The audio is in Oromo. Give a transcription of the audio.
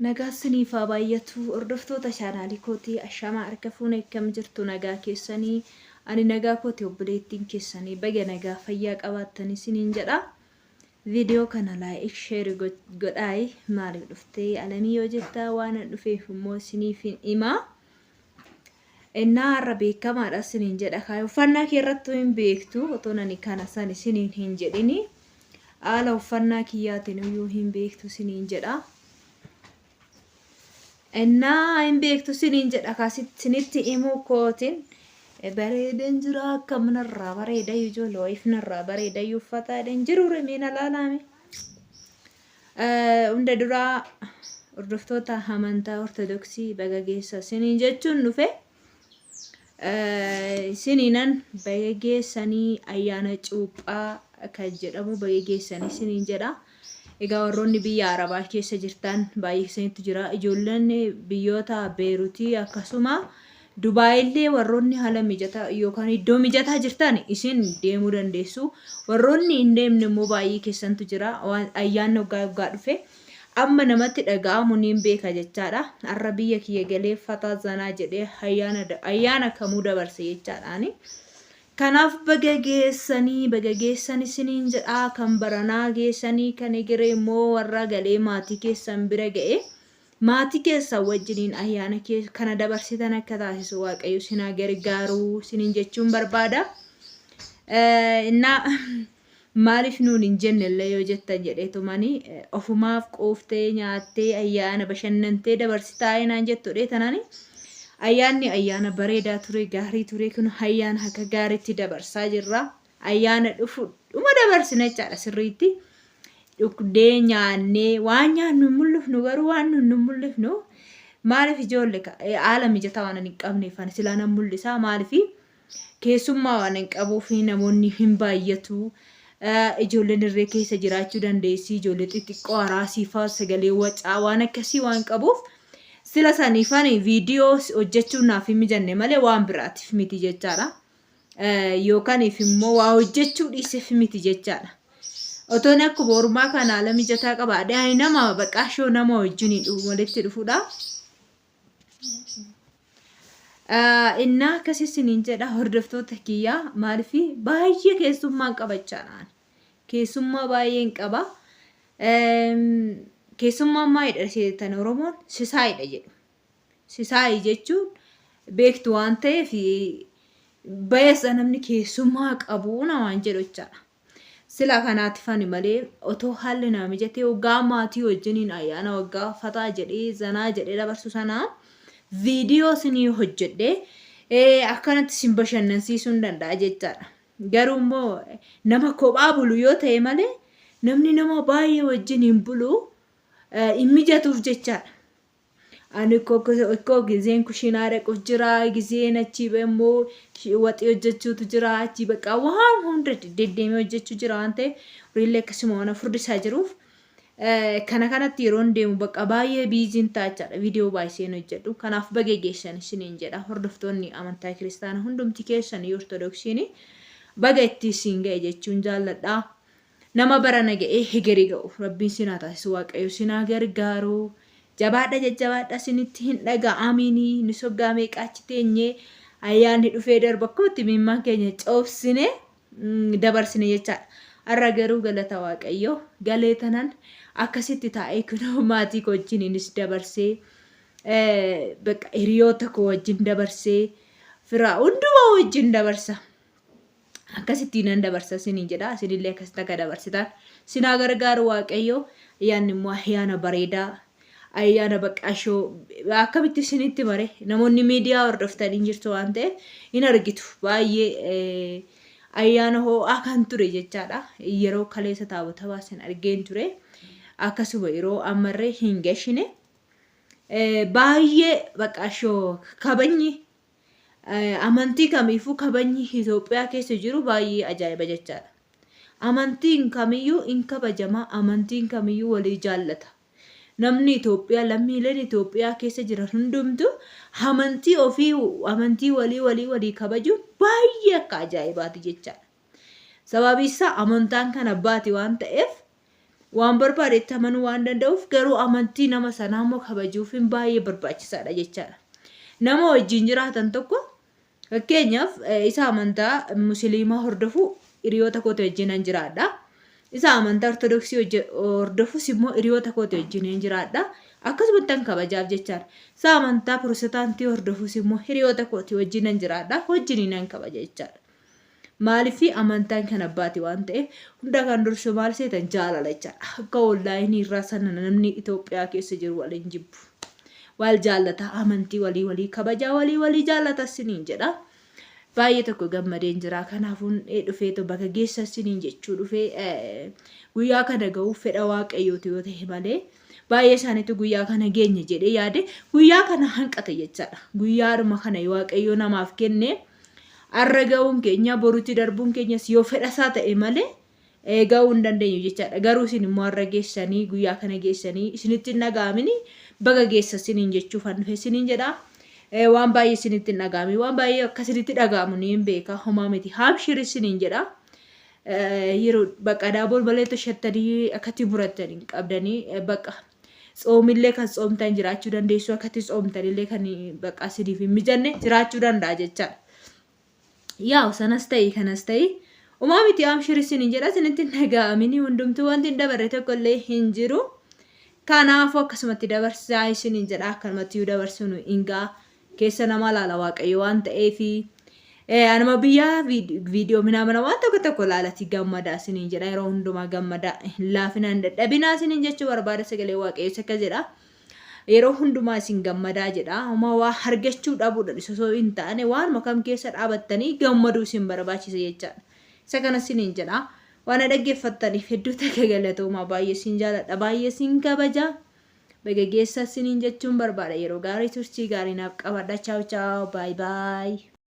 Nagaa isiniif haa baay'atu hordoftoota chaanaalii kootii ashamaa harka fuunee akkam jirtu nagaa keessanii ani nagaa kootii obboleettiin keessanii baga nagaa fayyaa qabaattanii isiniin jedha. Viidiyoo kana laayik sheer godhaayi maaliif dhuftee alamii yoo jettaa waan dhufeef immoo isiniif himaa. Innaa har'a beekamaadha isiniin jedha kaayoo uffannaa kee irratti hin beektu otoo nani kana san isiniin hin jedhini haala uffannaa kiyyaatiin iyyuu hin beektu isiniin jedha. Innaa hin beektu siniin jedha kaasitinitti himuu kootiin bareedan jira akka manarraa bareeda ijoollee ifnarraa bareeda uffataadhaan jiru remeen alaalaame. Hunda duraa hordoftoota amantaa ortodoksii baga geessa siniin jechuun dhufe siniinan baga geessanii ayyaana cuuphaa kan jedhamu baga geessanii siniin jedha. Egaa warroonni biyya Arabaa keessa jirtan baay'isaniitu jira. Ijoolleen biyyoota Beeruutii akkasuma Dubaayillee warroonni haala mijataa yookaan iddoo mijataa jirtan isin deemuu dandeessu. Warroonni hin deemne immoo baay'ee keessantu jira. Ayyaanni waggaa dhufe amma namatti dhaga'amu niin beeka jechaadha. Har'a biyya kiyya galee fataa zanaa jedhee ayyaana kamuu dabarse jechaadhaani. Kanaaf baga geessanii isiniin jedha kan baranaa geessanii kan egeree immoo warra galee maatii keessan bira ga'e maatii keessan wajjiniin ayyaana kana dabarsitan akka taasisu Waaqayyo sinaa gargaaruu isiniin jechuun barbaada. Innaa maaliif nuun hin jennellee yoo jettan jedheetumanii ofumaaf qooftee nyaattee ayyaana bashannantee dabarsitaa naan jettudha tanani. Ayyaanni ayyaana bareedaa ture gaarii ture kun ayyaana akka gaariitti dabarsaa jirra. Ayyaana dhufu dhuma dabarsina jechaadha sirriitti. Dhugdee nyaannee waan nyaannu hin mul'ifnu garuu waan nu mul'ifnu maaliif ijoollee haala mijataa waan hin qabneef silaa nan mul'isa maaliif keessummaa waan hin qabuuf namoonni hin baay'atu. Ijoolleen irree keessa jiraachuu dandeessi ijoollee xixiqqoo araasiifaa sagalee wacaa waan akkasii waan qabuuf. Sila saniifani viidiyoo hojjechuun naaf hin mijanne malee waan biraatiif miti jechaadha. Yookaan immoo waa hojjechuu dhiiseef miti jechaadha. Otoon akkuma ormaa kana haala mijataa qabaadhe nama baqaashoo nama wajjin walitti dhufudha. Innaa akkasii isiniin jedha hordoftoota kiyyaa maaliif baay'ee keessummaan qabachaadhaan. Keessummaa baay'een qaba. Keessummaan maalidha seetan Oromoon sisaayidha jedhu. Sisaayii jechuun beektu waan ta'eef bayasa namni keessummaa qabu waan jedhu jechaadha. Sila kanaatiif ani malee otoo haalli nama mijatee waggaa maatii wajjiniin ayyaana waggaa fataa jedhee zanaa jedhee dabarsu sanaa viidiyoo isinii hojjedhee akkanatti isin bashannansiisuu hin danda'a jechaadha. Garuu immoo nama kophaa bulu yoo ta'e malee namni nama baay'ee wajjiniin bulu hin mijatuuf jechaadha. Ani koo gizeen kushiinaa dhaquuf jira gizeen achi immoo waxii hojjechuutu jira achi baqa waan hunda deddeemee hojjechuu jira waan ta'eef horiillee akkasuma waan furdisaa jiruuf kana kanatti yeroo deemu baqa baay'ee biiziin taa'achaadha viidiyoo baay'iseen hojjedhu. Kanaaf baga geessan isiniin jedha hordoftoonni amantaa kiristaanaa hundumti keessanii ortodoksiin baga itti isin ga'e jechuun jaalladha. Nama barana ga'ee hegerii ga'u rabbiin sinaa taasisu Waaqayyo sinaa gargaaru jabaadha jajjabaadha sinitti hin dhaga'amini ni soggaa meeqaachi teenyee ayyaanni dhufee darba akkamitti mimmaan keenya coobsine dabarsine jechaadha. Har'a garuu galata Waaqayyo galee tanan akkasitti taa'ee kun maatii koo wajjiniinis dabarsee baqa hiriyoota koo wajjin dabarsee firaa hundumaa wajjin dabarsa. Akkasitti nan dabarsa isiniin jedha isinillee akkasitti akka dabarsitan sinaa gargaaru Waaqayyo. Ayyaanni immoo ayyaana bareedaa ayyaana baqaashoo akkamitti isinitti mare namoonni miidiyaa hordoftanii jirtu waan ta'eef hin argitu baay'ee ayyaana ho'aa kan ture jechaadha. Yeroo kaleessa taabota baasan argeen ture akkasuma yeroo ammarree hin gashine baay'ee baqaashoo kabajni. Amantii kamiifuu kabajni Itoophiyaa keessa jiru baay'ee ajaa'iba jechaadha. Amantiin kamiyyuu in kabajama amantiin kamiyyuu walii jaallata. Namni Itoophiyaa lammiileen Itoophiyaa keessa jiran hundumtu amantii ofii amantii walii kabajuun baay'ee akka ajaa'ibaati jechaadha. Sababiin isaa amantaan kan abbaati waan ta'eef waan barbaadetti amanuu waan danda'uuf garuu amantii nama sanaa immoo kabajuuf hin baay'ee barbaachisaadha jechaadha. Nama wajjin jiraatan tokko fakkeenyaaf isa amantaa musliimaa hordofu hiriyoota kootii wajjin jiraadha. Isa amantaa ortodoksii hordofus immoo hiriyoota kootii wajjin jiraadha. Akkasumatti kan kabajaaf jechaadha. Isa amantaa pirotestaantii hordofus immoo hiriyoota kootii wajjin jiraadha. Wajjin nan kabaja jechaadha. Maaliif amantaan kan abbaati waan ta'eef hunda kan dursu maal seetan jaalala jechaadha. Akka onlaayinii irraa sana namni Itoophiyaa keessa jiru waliin jibbu. Wal jaallata amantii walii kabajaa walii jaallata siniin jedha. Baay'ee tokko gammadeen jira. Kanaafuu dhufee bakka geessa siniin jechuu dhufee guyyaa kana ga'uuf fedha waaqayyooti yoo ta'e malee baay'ee isaaniitu guyyaa kana geenya jedhee yaade guyyaa kana hanqata jechaadha. Guyyaadhuma kana waaqayyoo namaaf kenne har'a ga'uun keenya boruutti darbuun keenyas yoo fedha isaa ta'e malee ga'uu hin dandeenyu jechaadha. Garuu isin immoo har'a geessanii guyyaa kana geessanii isinitti nagaamini baga geessa siniin jechuuf hanfe siniin jedha. Waan baay'ee isinitti nagaami waan baay'ee akkasinitti dhagaamu ni hin beeka homaa miti haabshiri siniin jedha. Yeroo bakka daaboo baleetu shattanii akkatti murattanii qabdanii bakka tsoomillee kan tsoomtan jiraachuu dandeessu akkatti tsoomtanillee kan bakka isiniif hin mijanne jiraachuu danda'a jechaadha. Yaa sanas ta'e kanas ta'e homaa miti haabshiri siniin jedha isinitti nagaamini hundumtuu wanti hin dabarre tokkollee hin jiru. Kanaafuu akkasumatti dabarsaa isiniin jedha akkanumatti dabarsuun hingaa keessa nama laala waaqayyo waan ta'eefi anuma biyyaa viidiyoo minamana waan tokko laalati gammadaa isiniin jedha yeroo hundumaa gammadaa hin laafinaan dadhabinaa isiniin jechuu barbaada sagalee waaqayyo akka jedha yeroo hundumaa isin gammadaa jedha homaa waa argachuu dhabuudha osoo hin taane waan makam keessa dhaabattanii gammaduu isin barbaachisa jechaadha. Isa kana isiniin jedha waan dhaggeeffattaniif hedduu takka galatoomaa baay'ee isin jaaladha baay'ee isin kabaja. Baga geessa siniin jechuun barbaada yeroo gaarii turtii gaarii naaf qabadha. Ciao ciao bye bye.